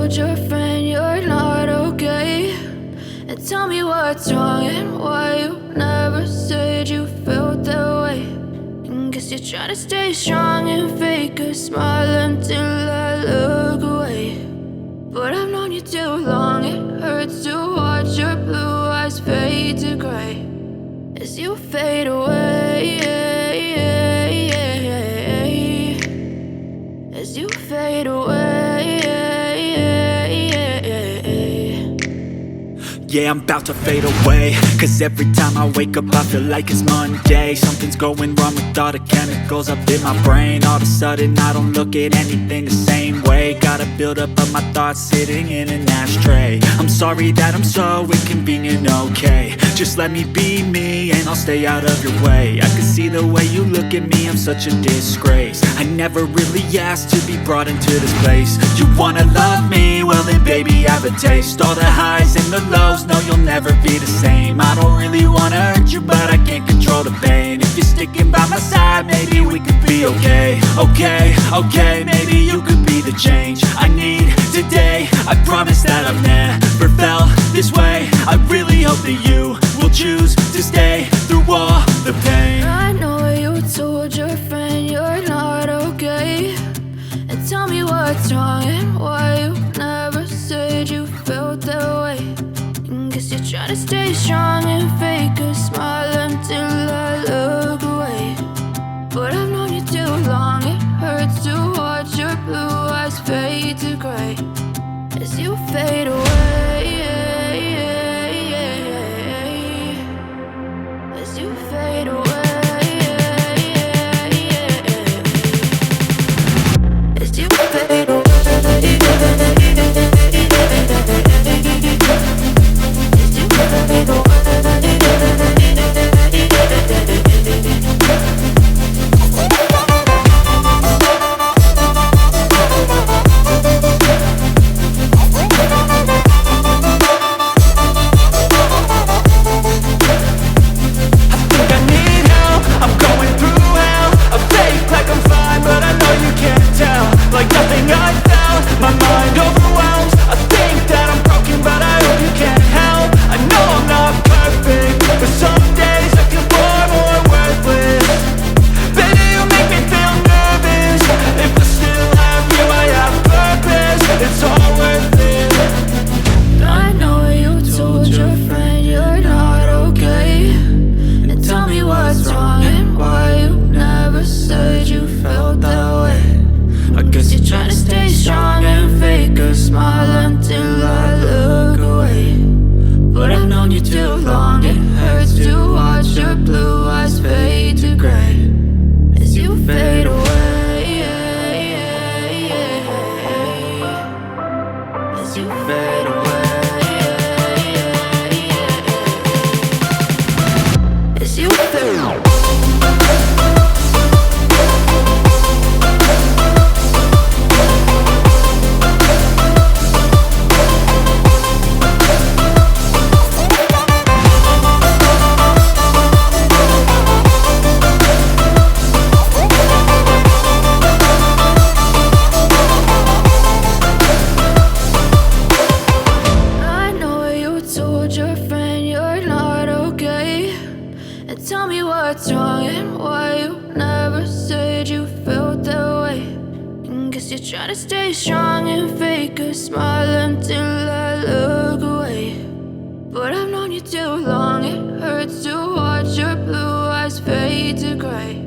told your friend you're not okay? And tell me what's wrong and why you never said you felt that way. And guess you're trying to stay strong and fake a smile until I look away. But I've known you too long, it hurts to watch your blue eyes fade to gray as you fade away, as you fade away. Yeah, I'm about to fade away, cause every time I wake up I feel like it's Monday. Something's going wrong with all the chemicals up in my brain. All of a sudden I don't look at anything the same way. Got a build up of my thoughts sitting in an ashtray. I'm sorry that I'm so inconvenient, okay? Just let me be me and I'll stay out of your way. I can see the way you look at me, I'm such a disgrace. I never really asked to be brought into this place. You wanna love me? Well then baby, have a taste. All the highs and the lows, no, you'll never be the same. I don't really wanna hurt you, but I can't control the pain. If you're sticking by my side, maybe we could be okay. Okay, maybe you could be the change I need today. I promise that I've never felt this way. I really hope that you will choose to stay through all the pain. I know you told your friend you're not okay. And tell me what's wrong and why you never said you felt that way. And guess you're trying to stay strong and fake a smile until I look away. But I've known you too long, it hurts to watch your blue eyes fade to gray as you fade away, as you fade away. As you fade away, as you fade away. Like nothing I found, my mind overwhelms. I think that I'm broken, but I hope you can't help. I know I'm not perfect, but some days I feel far more worthless. Baby, you make me feel nervous. If I still have you, I have purpose. It's all worth it. I know you told your friend you're not okay. And tell me what's wrong and why you never said you felt that way. I guess you're trying to stay strong and fake a smile until I look away. But I've known you too long, it hurts to watch your blue eyes fade to gray as you fade away, as you fade away, as you fade away. Tell me what's wrong and why you never said you felt that way. And guess you're trying to stay strong and fake a smile until I look away. But I've known you too long, it hurts to watch your blue eyes fade to gray